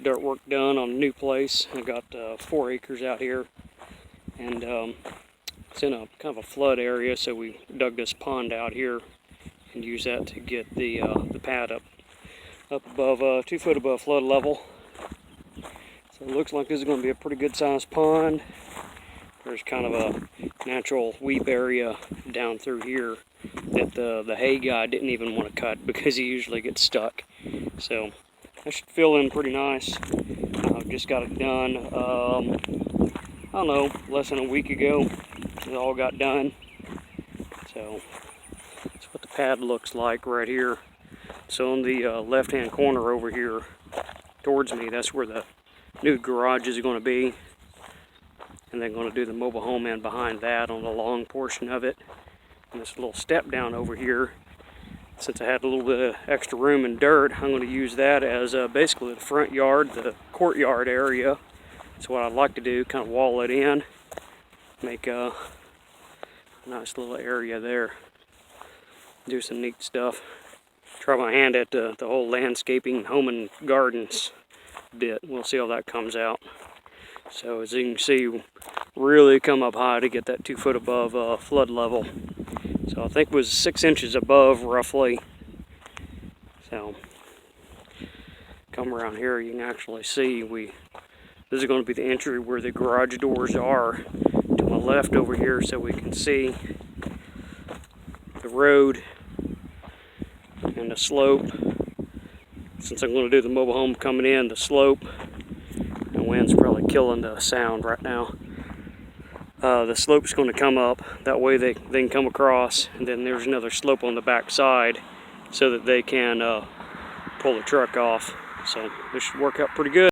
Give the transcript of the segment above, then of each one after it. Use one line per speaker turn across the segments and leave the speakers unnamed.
dirt work done on a new place. I got 4 acres out here, and it's in a kind of a flood area, so we dug this pond out here and use that to get the pad up above 2 foot above flood level. So it looks like this is going to be a pretty good sized pond. There's kind of a natural weep area down through here that the hay guy didn't even want to cut because he usually gets stuck. So that should fill in pretty nice. I've just got it done, I don't know, less than a week ago. It all got done. So that's what the pad looks like right here. So on the left hand corner over here towards me, that's where the new garage is going to be. And then going to do the mobile home in behind that on the long portion of it. And this little step down over here, since I had a little bit of extra room and dirt, I'm going to use that as basically the front yard, the courtyard area. So what I'd like to do, kind of wall it in, make a nice little area there. Do some neat stuff. Try my hand at the whole landscaping, home and gardens bit. We'll see how that comes out. So as you can see, really come up high to get that 2 foot above flood level. So I think it was 6 inches above roughly. So come around here, you can actually see this is going to be the entry where the garage doors are to my left over here, so we can see the road and the slope. Since I'm going to do the mobile home coming in, the slope. The wind's probably killing the sound right now. The slope's going to come up, that way they can come across, and then there's another slope on the back side so that they can pull the truck off. So this should work out pretty good.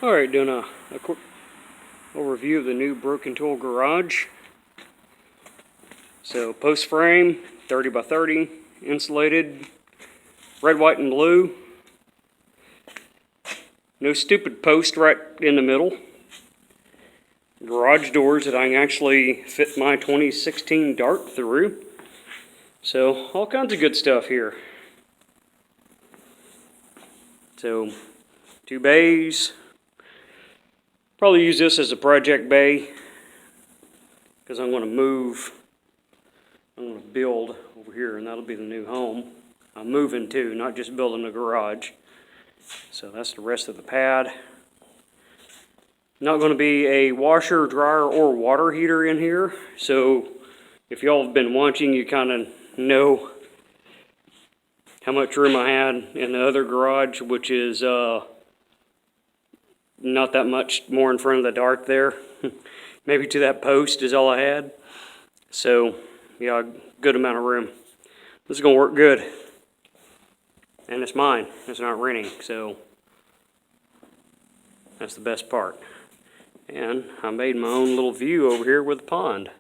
Alright, doing a quick overview of the new broken tool garage. So post frame, 30 by 30, insulated, red, white, and blue. No stupid post right in the middle. Garage doors that I can actually fit my 2016 Dart through. So all kinds of good stuff here. So 2 bays. Probably use this as a project bay because I'm going to build over here, and that'll be the new home. I'm moving too, not just building a garage. So that's the rest of the pad. Not going to be a washer, dryer, or water heater in here. So if y'all have been watching, you kind of know how much room I had in the other garage, which is not that much more in front of the Dart there. Maybe to that post is all I had. So, yeah, a good amount of room. This is going to work good. And it's mine. It's not renting, so that's the best part. And I made my own little view over here with the pond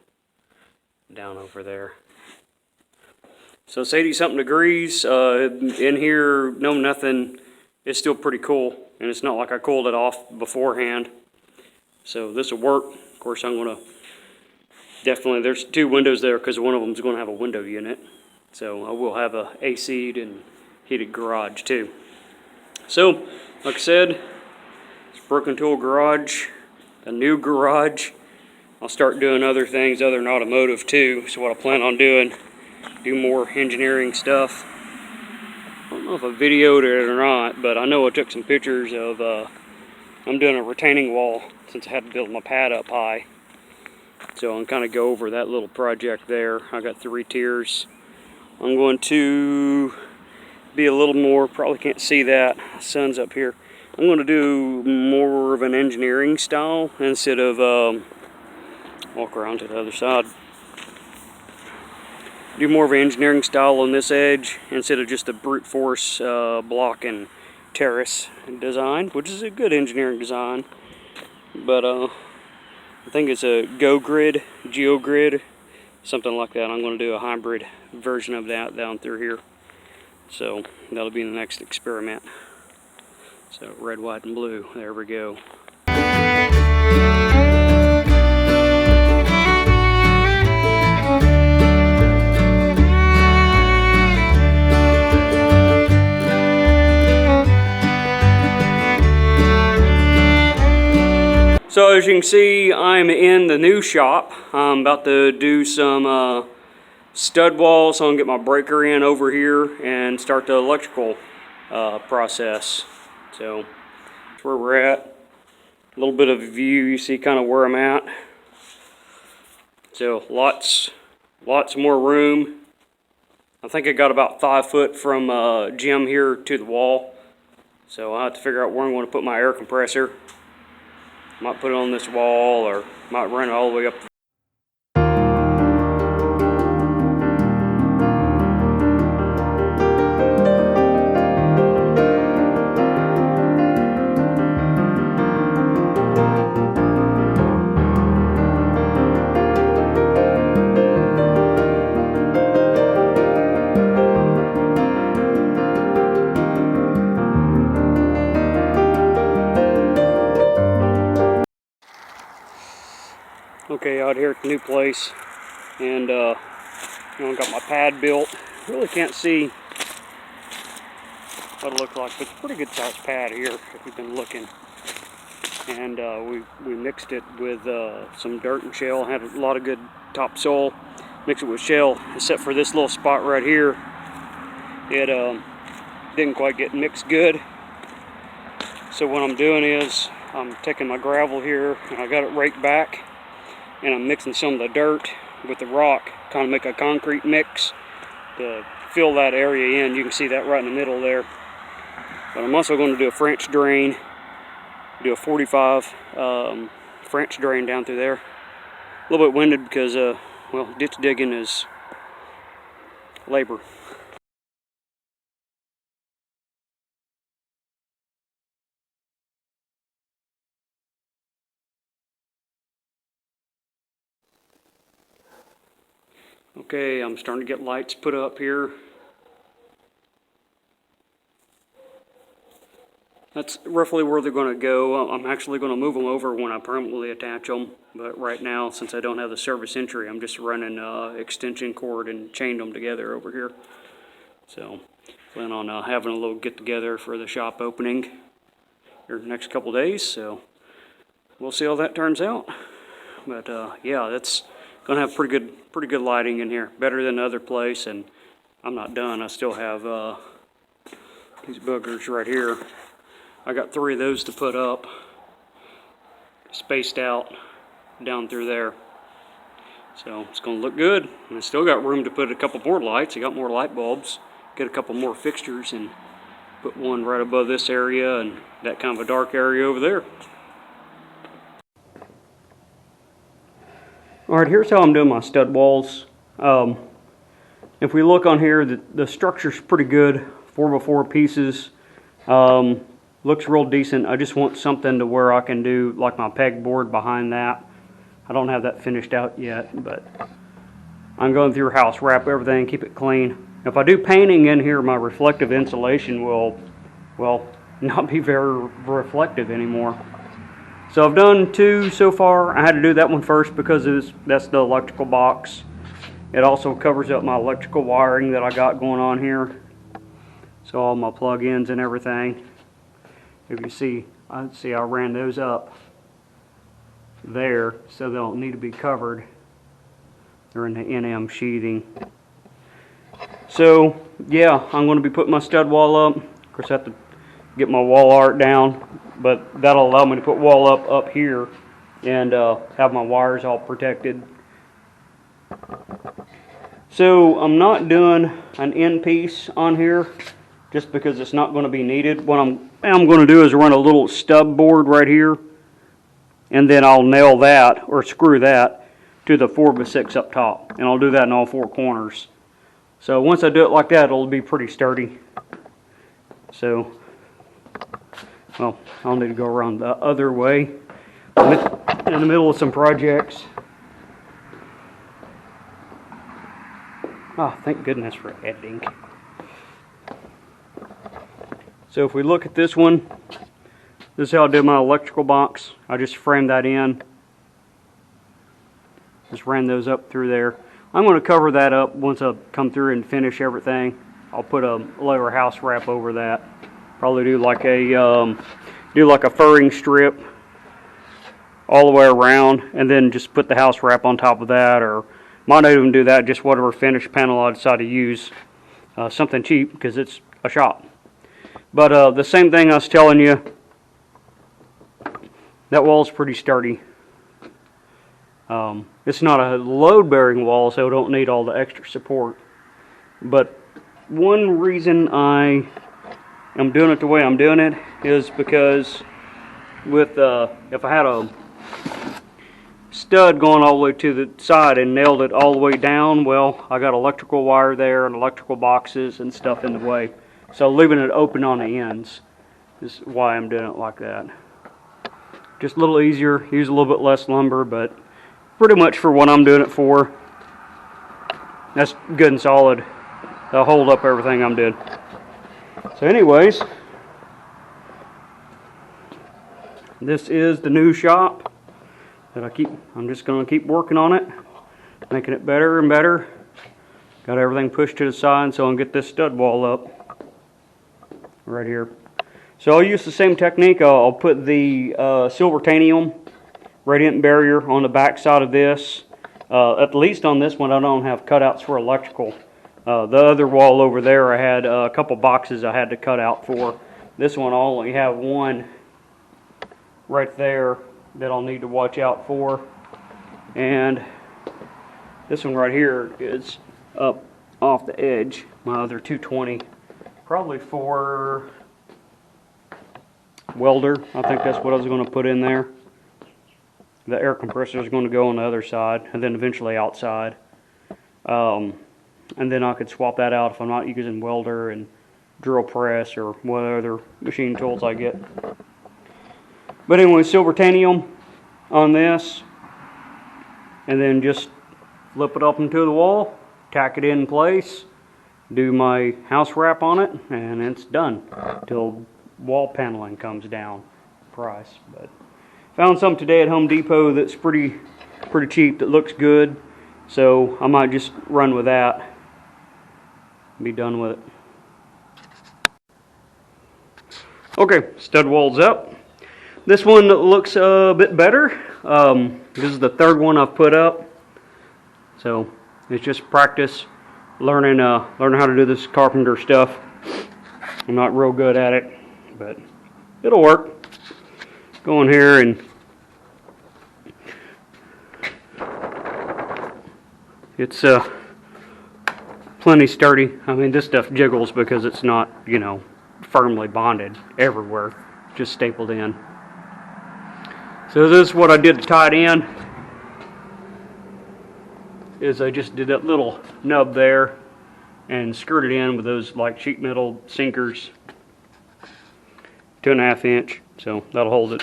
down over there. So it's 80-something degrees. In here, no nothing. It's still pretty cool. And it's not like I cooled it off beforehand. So this will work. Of course, I'm going to definitely, there's 2 windows there because one of them is going to have a window unit. So I will have a AC'd and heated garage too. So, like I said, it's broken tool garage, a new garage. I'll start doing other things other than automotive too. So what I plan on doing, do more engineering stuff. I don't know if I videoed it or not, but I know I took some pictures of, I'm doing a retaining wall since I had to build my pad up high. So I'm kind of go over that little project there. I got 3 tiers. I'm going to be a little more, probably can't see that, sun's up here. I'm going to do more of an engineering style instead of, walk around to the other side. Do more of an engineering style on this edge instead of just a brute force block and terrace design, which is a good engineering design. But I think it's a GeoGrid, something like that. I'm going to do a hybrid version of that down through here. So that'll be the next experiment. So red, white, and blue. There we go. So as you can see, I'm in the new shop. I'm about to do some stud walls, so I can get my breaker in over here and start the electrical process. So that's where we're at. A little bit of a view, you see kind of where I'm at. So lots more room. I think I got about 5 foot from gym here to the wall. So I'll have to figure out where I'm going to put my air compressor. Might put it on this wall or might run it all the way up. Okay, out here at the new place, and I got my pad built. Really can't see what it looks like, but it's a pretty good sized pad here if you've been looking. And we mixed it with some dirt and shale. Had a lot of good topsoil. Mixed it with shale, except for this little spot right here. It didn't quite get mixed good. So what I'm doing is I'm taking my gravel here and I got it raked back. And I'm mixing some of the dirt with the rock, kind of make a concrete mix to fill that area in. You can see that right in the middle there. But I'm also going to do a French drain, do a 45 French drain down through there. A little bit winded because, well, ditch digging is labor. Okay, I'm starting to get lights put up here. That's roughly where they're going to go. I'm actually going to move them over when I permanently attach them. But right now, since I don't have the service entry, I'm just running extension cord and chained them together over here. So, plan on having a little get-together for the shop opening here the next couple days. So, we'll see how that turns out. But yeah, that's going to have pretty good lighting in here, better than the other place. And I'm not done. I still have these boogers right here. I got 3 of those to put up, spaced out down through there. So it's going to look good. And I still got room to put a couple more lights. I got more light bulbs, get a couple more fixtures, and put one right above this area and that kind of a dark area over there. Alright, here's how I'm doing my stud walls. If we look on here, the structure's pretty good, 4x4 pieces. Looks real decent. I just want something to where I can do like my pegboard behind that. I don't have that finished out yet, but I'm going through your house, wrap everything, keep it clean. If I do painting in here, my reflective insulation will, well, not be very reflective anymore. So I've done 2 so far. I had to do that one first because that's the electrical box. It also covers up my electrical wiring that I got going on here. So all my plug-ins and everything. If you see, I ran those up there, so they don't need to be covered. They're in the NM sheathing. So yeah, I'm going to be putting my stud wall up. Of course, I have to get my wall art down, but that'll allow me to put wall up here and have my wires all protected. So I'm not doing an end piece on here just because it's not going to be needed. What I'm going to do is run a little stub board right here, and then I'll nail that or screw that to the 4x6 up top, and I'll do that in all 4 corners. So once I do it like that, it'll be pretty sturdy. So, well, I'll need to go around the other way. I'm in the middle of some projects. Oh, thank goodness for editing. So if we look at this one, this is how I did my electrical box. I just framed that in. Just ran those up through there. I'm going to cover that up once I come through and finish everything. I'll put a lower house wrap over that. Probably do like a furring strip all the way around, and then just put the house wrap on top of that, or might not even do that, just whatever finish panel I decide to use. Something cheap because it's a shop. But the same thing I was telling you, that wall's pretty sturdy. It's not a load-bearing wall, so I don't need all the extra support. But one reason I am doing it the way I'm doing it is because with if I had a stud going all the way to the side and nailed it all the way down, well, I got electrical wire there and electrical boxes and stuff in the way. So leaving it open on the ends is why I'm doing it like that. Just a little easier, use a little bit less lumber, but pretty much for what I'm doing it for, that's good and solid. They'll hold up everything I'm doing. So anyways, this is the new shop that I'm just going to keep working on it, making it better and better. Got everything pushed to the side so I can get this stud wall up right here. So I'll use the same technique. I'll put the Silvertanium radiant barrier on the back side of this. At least on this one I don't have cutouts for electrical. The other wall over there I had a couple boxes I had to cut out for. This one I only have one right there that I'll need to watch out for. And this one right here is up off the edge, my other 220. Probably for welder. I think that's what I was going to put in there. The air compressor is going to go on the other side, and then eventually outside. And then I could swap that out if I'm not using welder and drill press or what other machine tools I get. But anyway, Silvertanium on this, and then just flip it up into the wall, tack it in place, do my house wrap on it, and it's done till wall paneling comes down price. But found some today at Home Depot that's pretty cheap, that looks good, so I might just run with that and be done with it. Okay, stud wall's up. This one looks a bit better. This is the third one I've put up, so it's just practice learning how to do this carpenter stuff. I'm not real good at it, but it'll work. Go in here and it's plenty sturdy. I mean, this stuff jiggles because it's not, you know, firmly bonded everywhere, just stapled in. So this is what I did to tie it in. Is I just did that little nub there and screwed it in with those like sheet metal sinkers, 2.5 inch, so that'll hold it.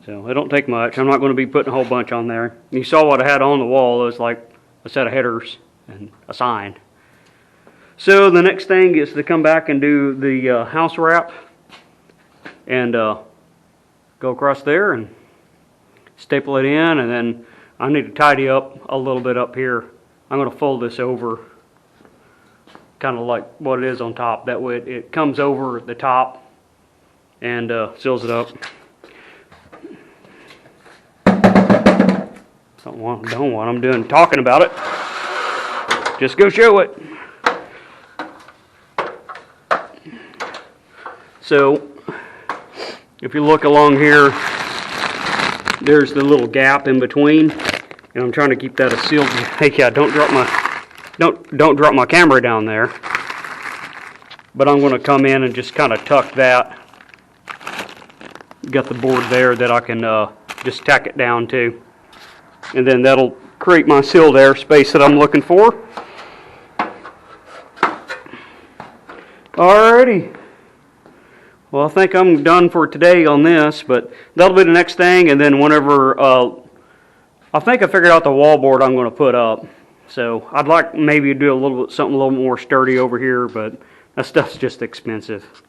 So it don't take much. I'm not going to be putting a whole bunch on there. You saw what I had on the wall. It was like a set of headers and a sign. So the next thing is to come back and do the house wrap and go across there and staple it in, and then I need to tidy up a little bit up here. I'm going to fold this over kind of like what it is on top. That way it comes over the top and seals it up. Don't what I'm doing talking about it. Just go show it. So if you look along here, there's the little gap in between, and I'm trying to keep that as sealed. Hey, yeah, don't drop my camera down there. But I'm going to come in and just kind of tuck that. Got the board there that I can just tack it down to, and then that'll create my sealed airspace that I'm looking for. Alrighty. Well, I think I'm done for today on this, but that'll be the next thing, and then whenever, I think I figured out the wallboard I'm going to put up. So I'd like maybe to do something a little more sturdy over here, but that stuff's just expensive.